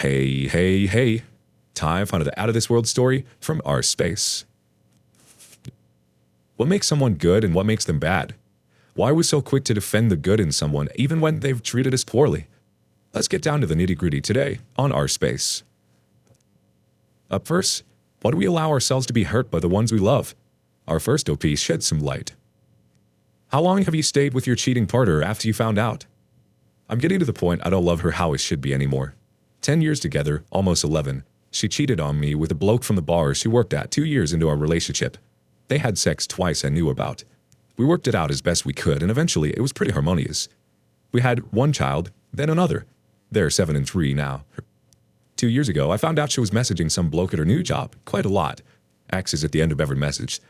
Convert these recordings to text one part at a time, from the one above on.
Hey, hey, hey. Time for another out of this world story from our space. What makes someone good and what makes them bad? Why are we so quick to defend the good in someone even when they've treated us poorly? Let's get down to the nitty-gritty today on our space. Up first, why do we allow ourselves to be hurt by the ones we love? Our first OP sheds some light. How long have you stayed with your cheating partner after you found out? I'm getting to the point I don't love her how it should be anymore. 10 years together, almost 11. She cheated on me with a bloke from the bar she worked at 2 years into our relationship. They had sex twice I knew about. We worked it out as best we could, and eventually it was pretty harmonious. We had one child, then another. They're 7 and 3 now. 2 years ago, I found out she was messaging some bloke at her new job, quite a lot. X is at the end of every message.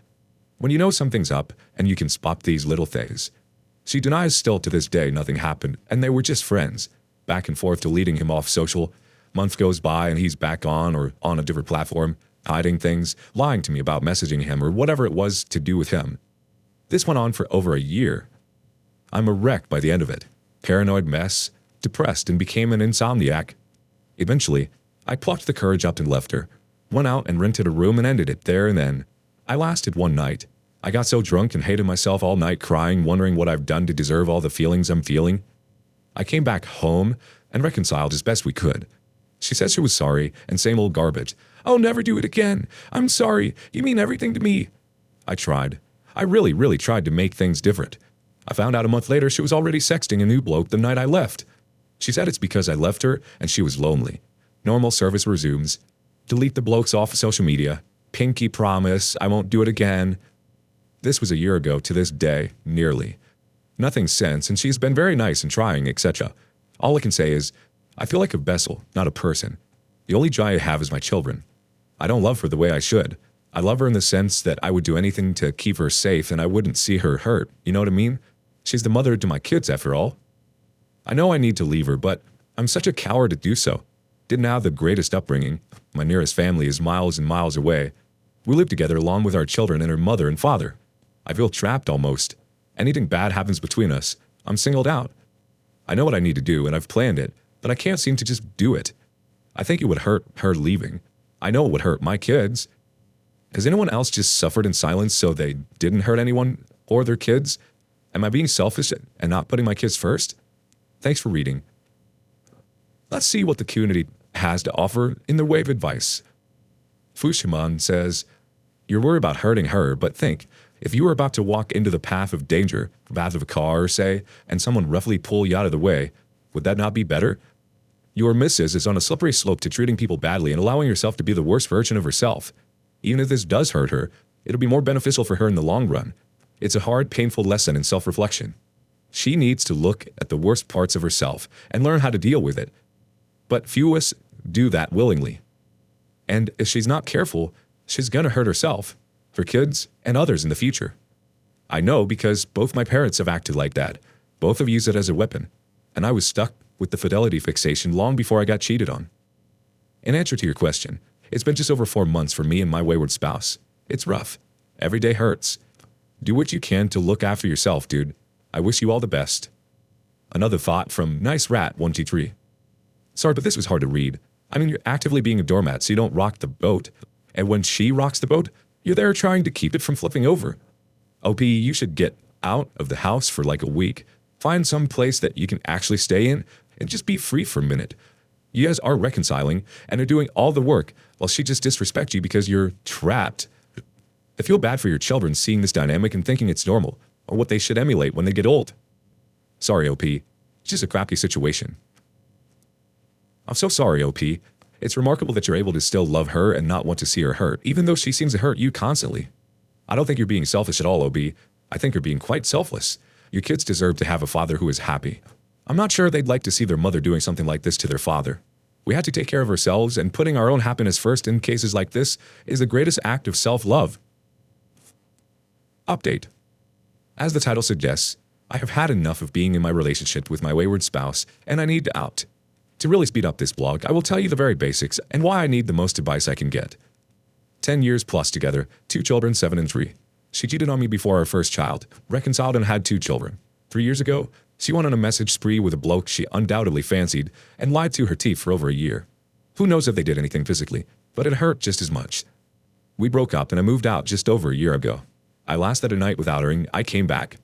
When you know something's up, and you can spot these little things. She denies still to this day nothing happened, and they were just friends. Back and forth deleting him off social. Month goes by and he's back on or on a different platform, hiding things, lying to me about messaging him or whatever it was to do with him. This went on for over a year. I'm a wreck by the end of it. Paranoid mess, depressed, and became an insomniac. Eventually, I plucked the courage up and left her. Went out and rented a room and ended it there and then. I lasted one night. I got so drunk and hated myself all night, crying, wondering what I've done to deserve all the feelings I'm feeling. I came back home and reconciled as best we could. She said she was sorry and same old garbage. I'll never do it again. I'm sorry. You mean everything to me. I tried. I really tried to make things different. I found out a month later she was already sexting a new bloke the night I left. She said it's because I left her and she was lonely. Normal service resumes. Delete the blokes off of social media. Pinky promise I won't do it again. This was a year ago to this day, nearly. Nothing since, and she's been very nice and trying, etc. All I can say is, I feel like a vessel, not a person. The only joy I have is my children. I don't love her the way I should. I love her in the sense that I would do anything to keep her safe and I wouldn't see her hurt. You know what I mean? She's the mother to my kids after all. I know I need to leave her, but I'm such a coward to do so. Didn't have the greatest upbringing. My nearest family is miles and miles away. We live together along with our children and her mother and father. I feel trapped almost. Anything bad happens between us, I'm singled out. I know what I need to do and I've planned it, but I can't seem to just do it. I think it would hurt her leaving. I know it would hurt my kids. Has anyone else just suffered in silence so they didn't hurt anyone or their kids? Am I being selfish and not putting my kids first? Thanks for reading. Let's see what the community has to offer in the way of advice. Fushiman says, you're worried about hurting her, but think, if you were about to walk into the path of danger, path of a car, say, and someone roughly pull you out of the way, would that not be better? Your missus is on a slippery slope to treating people badly and allowing herself to be the worst version of herself. Even if this does hurt her, it'll be more beneficial for her in the long run. It's a hard, painful lesson in self-reflection. She needs to look at the worst parts of herself and learn how to deal with it. But few of us do that willingly. And if she's not careful, she's gonna hurt herself, her kids, and others in the future. I know because both my parents have acted like that. Both have used it as a weapon. And I was stuck with the fidelity fixation long before I got cheated on. In answer to your question, it's been just over 4 months for me and my wayward spouse. It's rough. Every day hurts. Do what you can to look after yourself, dude. I wish you all the best. Another thought from Nice Rat 123. Sorry, but this was hard to read. I mean, you're actively being a doormat so you don't rock the boat. And when she rocks the boat, you're there trying to keep it from flipping over. OP, you should get out of the house for like a week. Find some place that you can actually stay in and just be free for a minute. You guys are reconciling and are doing all the work while she just disrespects you because you're trapped. I feel bad for your children seeing this dynamic and thinking it's normal or what they should emulate when they get old. Sorry, OP. It's just a crappy situation. I'm so sorry, OP. It's remarkable that you're able to still love her and not want to see her hurt, even though she seems to hurt you constantly. I don't think you're being selfish at all, OB. I think you're being quite selfless. Your kids deserve to have a father who is happy. I'm not sure they'd like to see their mother doing something like this to their father. We have to take care of ourselves, and putting our own happiness first in cases like this is the greatest act of self-love. Update. As the title suggests, I have had enough of being in my relationship with my wayward spouse, and I need out. To really speed up this blog, I will tell you the very basics and why I need the most advice I can get. 10 years plus together, 2 children, 7 and 3. She cheated on me before our first child, reconciled and had 2 children. 3 years ago, she went on a message spree with a bloke she undoubtedly fancied and lied to her teeth for over a year. Who knows if they did anything physically, but it hurt just as much. We broke up and I moved out just over a year ago. I lasted a night without her and I came back.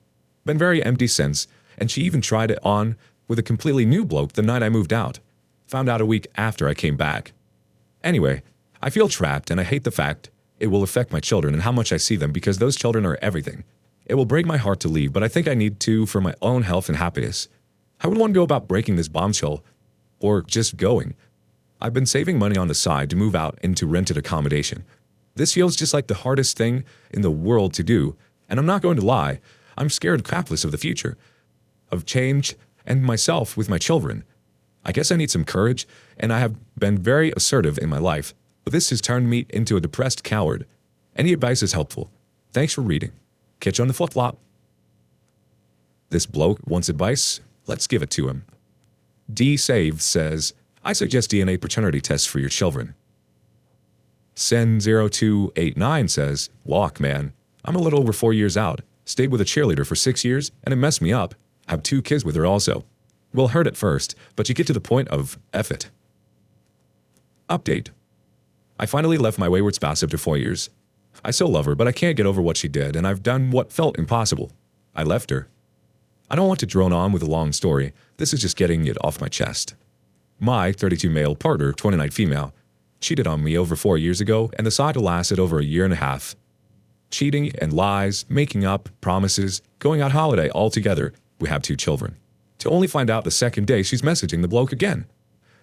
Been very empty since, and she even tried it on with a completely new bloke the night I moved out. Found out a week after I came back. Anyway, I feel trapped and I hate the fact it will affect my children and how much I see them because those children are everything. It will break my heart to leave, but I think I need to for my own health and happiness. How would one go about breaking this bombshell or just going? I've been saving money on the side to move out into rented accommodation. This feels just like the hardest thing in the world to do, and I'm not going to lie, I'm scared crapless of the future, of change, and myself with my children. I guess I need some courage, and I have been very assertive in my life, but this has turned me into a depressed coward. Any advice is helpful. Thanks for reading. Catch you on the flip-flop. This bloke wants advice. Let's give it to him. D-Save says, I suggest DNA paternity tests for your children. Sen0289 says, walk, man. I'm a little over 4 years out. Stayed with a cheerleader for 6 years, and it messed me up. Have 2 kids with her also. Will hurt at first, but you get to the point of F it. Update. I finally left my wayward spouse after 4 years. I still love her, but I can't get over what she did, and I've done what felt impossible. I left her. I don't want to drone on with a long story. This is just getting it off my chest. My 32 male partner, 29 female, cheated on me over 4 years ago, and the saga lasted over a year and a half. Cheating and lies, making up, promises, going on holiday all together. We have 2 children. To only find out the second day she's messaging the bloke again.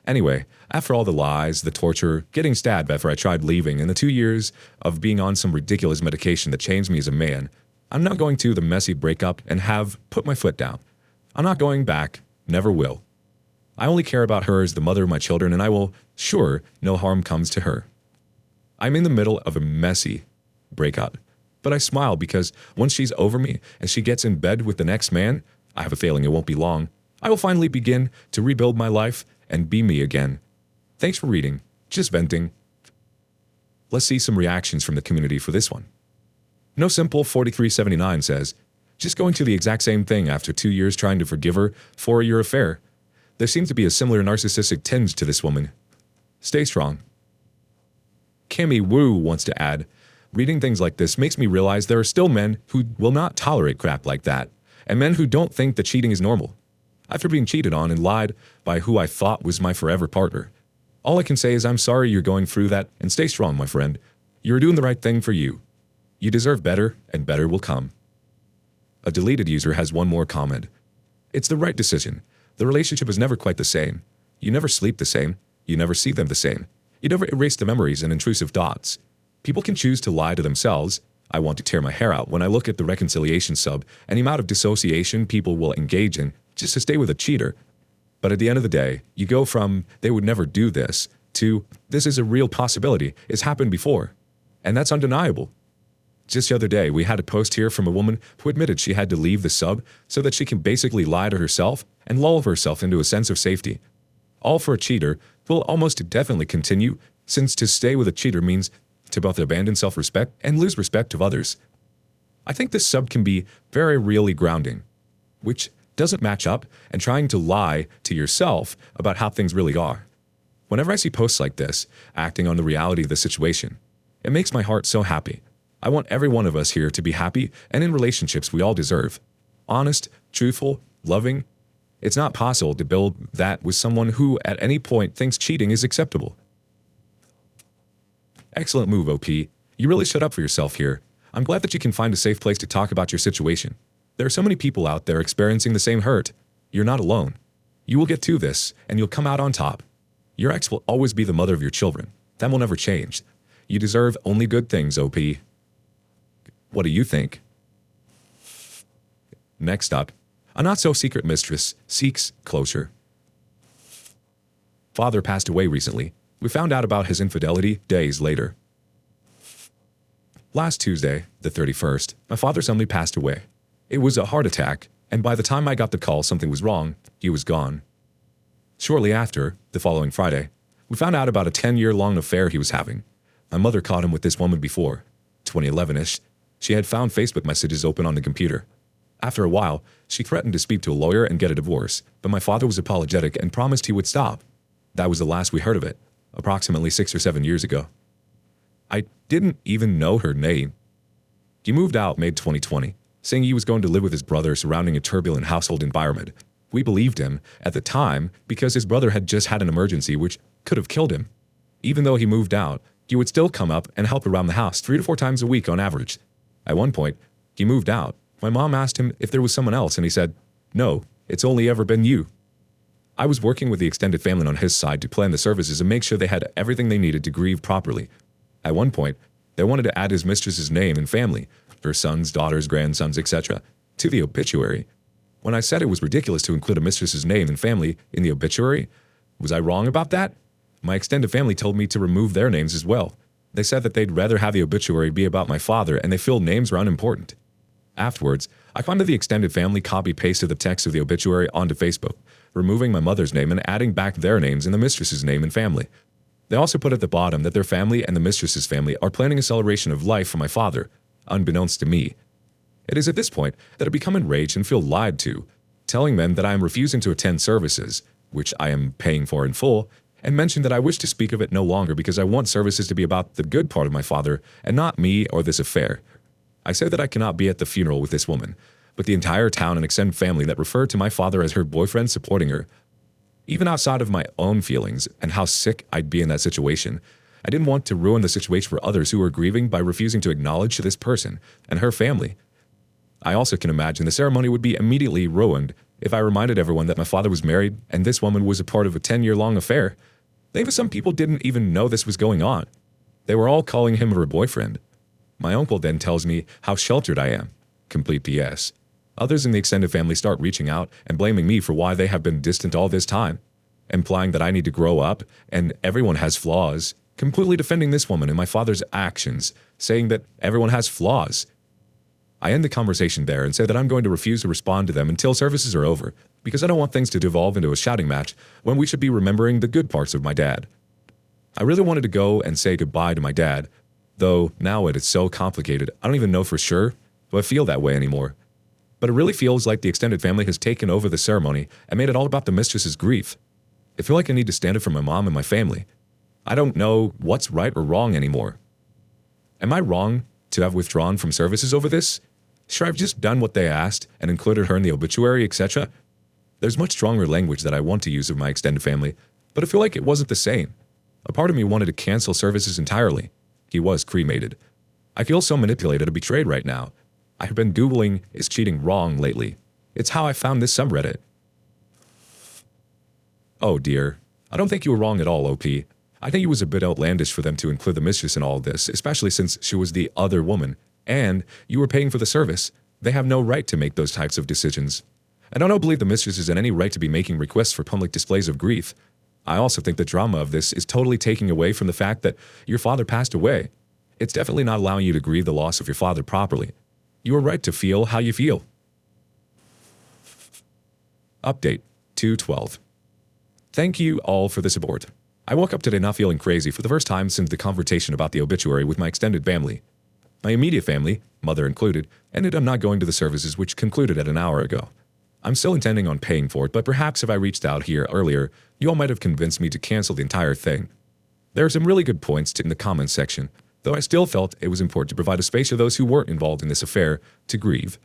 Anyway, after all the lies, the torture, getting stabbed after I tried leaving, and the 2 years of being on some ridiculous medication that changed me as a man, I'm not going to the messy breakup and have put my foot down. I'm not going back, never will. I only care about her as the mother of my children, and I will, sure, no harm comes to her. I'm in the middle of a messy breakup, but I smile because once she's over me and she gets in bed with the next man, I have a feeling it won't be long. I will finally begin to rebuild my life and be me again. Thanks for reading. Just venting. Let's see some reactions from the community for this one. No Simple 4379 says, just going through the exact same thing after 2 years trying to forgive her for your affair. There seems to be a similar narcissistic tinge to this woman. Stay strong. Kimmy Woo wants to add, reading things like this makes me realize there are still men who will not tolerate crap like that, and men who don't think that cheating is normal. After being cheated on and lied by who I thought was my forever partner. All I can say is I'm sorry you're going through that, and stay strong, my friend. You're doing the right thing for you. You deserve better, and better will come. A deleted user has one more comment. It's the right decision. The relationship is never quite the same. You never sleep the same. You never see them the same. You never erase the memories and intrusive thoughts. People can choose to lie to themselves. I want to tear my hair out when I look at the reconciliation sub and the amount of dissociation people will engage in just to stay with a cheater. But at the end of the day, you go from, they would never do this, to, this is a real possibility. It's happened before. And that's undeniable. Just the other day, we had a post here from a woman who admitted she had to leave the sub so that she can basically lie to herself and lull herself into a sense of safety. All for a cheater will almost definitely continue, since to stay with a cheater means to both abandon self-respect and lose respect of others. I think this sub can be very really grounding, which doesn't match up and trying to lie to yourself about how things really are. Whenever I see posts like this, acting on the reality of the situation, it makes my heart so happy. I want every one of us here to be happy and in relationships we all deserve. Honest, truthful, loving. It's not possible to build that with someone who at any point thinks cheating is acceptable. Excellent move, OP. You really stood up for yourself here. I'm glad that you can find a safe place to talk about your situation. There are so many people out there experiencing the same hurt. You're not alone. You will get to this, and you'll come out on top. Your ex will always be the mother of your children. That will never change. You deserve only good things, OP. What do you think? Next up, a not-so-secret mistress seeks closure. Father passed away recently. We found out about his infidelity days later. Last Tuesday, the 31st, my father suddenly passed away. It was a heart attack, and by the time I got the call something was wrong, he was gone. Shortly after, the following Friday, we found out about a 10-year-long affair he was having. My mother caught him with this woman before, 2011-ish. She had found Facebook messages open on the computer. After a while, she threatened to speak to a lawyer and get a divorce, but my father was apologetic and promised he would stop. That was the last we heard of it. approximately 6 or 7 years ago. I didn't even know her name. He moved out May 2020, saying he was going to live with his brother surrounding a turbulent household environment. We believed him at the time because his brother had just had an emergency which could have killed him. Even though he moved out, he would still come up and help around the house 3 to 4 times a week on average. At one point, he moved out. My mom asked him if there was someone else and he said, "No, it's only ever been you." I was working with the extended family on his side to plan the services and make sure they had everything they needed to grieve properly. At one point, they wanted to add his mistress's name and family, her sons, daughters, grandsons, etc., to the obituary. When I said it was ridiculous to include a mistress's name and family in the obituary, was I wrong about that? My extended family told me to remove their names as well. They said that they'd rather have the obituary be about my father and they feel names are unimportant. Afterwards, I found that the extended family copy-pasted the text of the obituary onto Facebook, removing my mother's name and adding back their names and the mistress's name and family. They also put at the bottom that their family and the mistress's family are planning a celebration of life for my father, unbeknownst to me. It is at this point that I become enraged and feel lied to, telling them that I am refusing to attend services, which I am paying for in full, and mention that I wish to speak of it no longer because I want services to be about the good part of my father and not me or this affair. I say that I cannot be at the funeral with this woman, but the entire town and extended family that referred to my father as her boyfriend supporting her. Even outside of my own feelings and how sick I'd be in that situation, I didn't want to ruin the situation for others who were grieving by refusing to acknowledge this person and her family. I also can imagine the ceremony would be immediately ruined if I reminded everyone that my father was married and this woman was a part of a 10-year-long affair. Maybe some people didn't even know this was going on. They were all calling him her boyfriend. My uncle then tells me how sheltered I am. Complete BS. Others in the extended family start reaching out and blaming me for why they have been distant all this time, implying that I need to grow up and everyone has flaws, completely defending this woman and my father's actions, saying that everyone has flaws. I end the conversation there and say that I'm going to refuse to respond to them until services are over, because I don't want things to devolve into a shouting match when we should be remembering the good parts of my dad. I really wanted to go and say goodbye to my dad, though now it is so complicated, I don't even know for sure if I feel that way anymore. But it really feels like the extended family has taken over the ceremony and made it all about the mistress's grief. I feel like I need to stand up for my mom and my family. I don't know what's right or wrong anymore. Am I wrong to have withdrawn from services over this? Should I have just done what they asked and included her in the obituary, etc.? There's much stronger language that I want to use of my extended family, but I feel like it wasn't the same. A part of me wanted to cancel services entirely. He was cremated. I feel so manipulated and betrayed right now. I have been Googling "is cheating wrong" lately. It's how I found this subreddit. Oh dear. I don't think you were wrong at all, OP. I think it was a bit outlandish for them to include the mistress in all of this, especially since she was the other woman, and you were paying for the service. They have no right to make those types of decisions. I don't believe the mistress is in any right to be making requests for public displays of grief. I also think the drama of this is totally taking away from the fact that your father passed away. It's definitely not allowing you to grieve the loss of your father properly. You are right to feel how you feel. Update 2:12. Thank you all for the support. I woke up today not feeling crazy for the first time since the conversation about the obituary with my extended family. My immediate family, mother included, ended up not going to the services, which concluded at an hour ago. I'm still intending on paying for it, but perhaps if I reached out here earlier, you all might have convinced me to cancel the entire thing. There are some really good points in the comments section, though I still felt it was important to provide a space for those who weren't involved in this affair to grieve.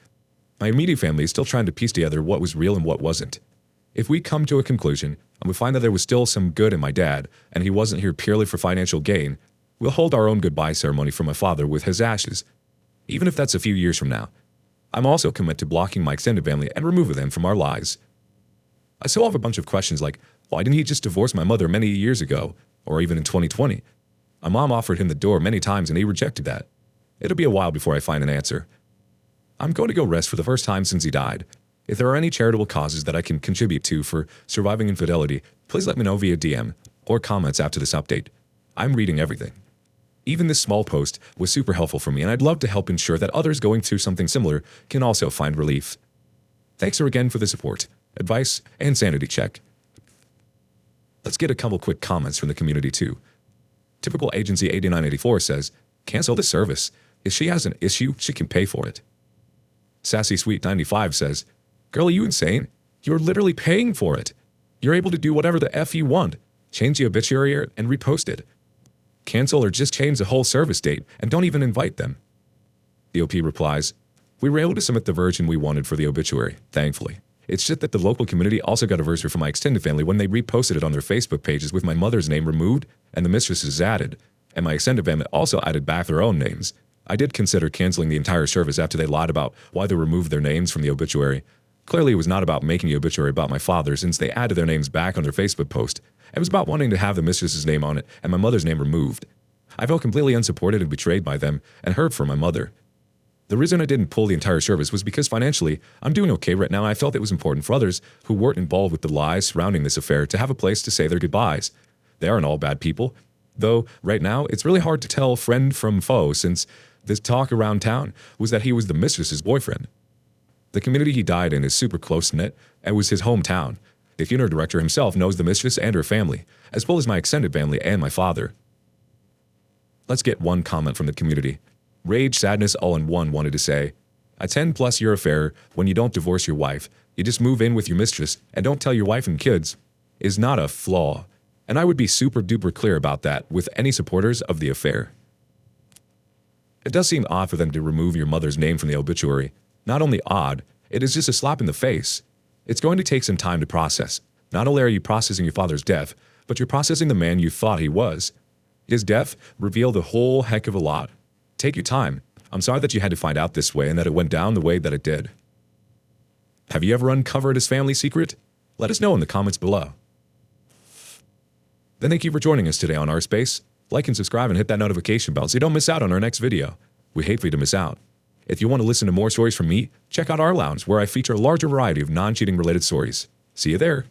My immediate family is still trying to piece together what was real and what wasn't. If we come to a conclusion and we find that there was still some good in my dad and he wasn't here purely for financial gain, we'll hold our own goodbye ceremony for my father with his ashes, even if that's a few years from now. I'm also committed to blocking my extended family and removing them from our lives. I still have a bunch of questions like, why didn't he just divorce my mother many years ago, or even in 2020? My mom offered him the door many times and he rejected that. It'll be a while before I find an answer. I'm going to go rest for the first time since he died. If there are any charitable causes that I can contribute to for surviving infidelity, please let me know via DM or comments after this update. I'm reading everything. Even this small post was super helpful for me, and I'd love to help ensure that others going through something similar can also find relief. Thanks again for the support, advice, and sanity check. Let's get a couple quick comments from the community too. Typical Agency 8984 says, cancel the service. If she has an issue, she can pay for it. Sassy Sweet 95 says, girl, are you insane? You're literally paying for it. You're able to do whatever the F you want. Change the obituary and repost it. Cancel or just change the whole service date and don't even invite them. The OP replies, we were able to submit the version we wanted for the obituary, thankfully. It's just that the local community also got a version for my extended family when they reposted it on their Facebook pages with my mother's name removed and the mistress's added, and my extended family also added back their own names. I did consider canceling the entire service after they lied about why they removed their names from the obituary. Clearly, it was not about making the obituary about my father since they added their names back on their Facebook post. It was about wanting to have the mistress's name on it and my mother's name removed. I felt completely unsupported and betrayed by them and hurt for my mother. The reason I didn't pull the entire service was because financially, I'm doing okay right now and I felt it was important for others who weren't involved with the lies surrounding this affair to have a place to say their goodbyes. They aren't all bad people. Though, right now, it's really hard to tell friend from foe since this talk around town was that he was the mistress's boyfriend. The community he died in is super close-knit and was his hometown. The funeral director himself knows the mistress and her family, as well as my extended family and my father. Let's get one comment from the community. Rage, sadness, all in one wanted to say, a 10+ year affair when you don't divorce your wife, you just move in with your mistress and don't tell your wife and kids, is not a flaw. And I would be super duper clear about that with any supporters of the affair. It does seem odd for them to remove your mother's name from the obituary. Not only odd, it is just a slap in the face. It's going to take some time to process. Not only are you processing your father's death, but you're processing the man you thought he was. His death revealed a whole heck of a lot. Take your time. I'm sorry that you had to find out this way and that it went down the way that it did. Have you ever uncovered his family secret? Let us know in the comments below. Then thank you for joining us today on Our Space. Like and subscribe and hit that notification bell so you don't miss out on our next video. We hate for you to miss out. If you want to listen to more stories from me, check out Our Lounge, where I feature a larger variety of non-cheating related stories. See you there.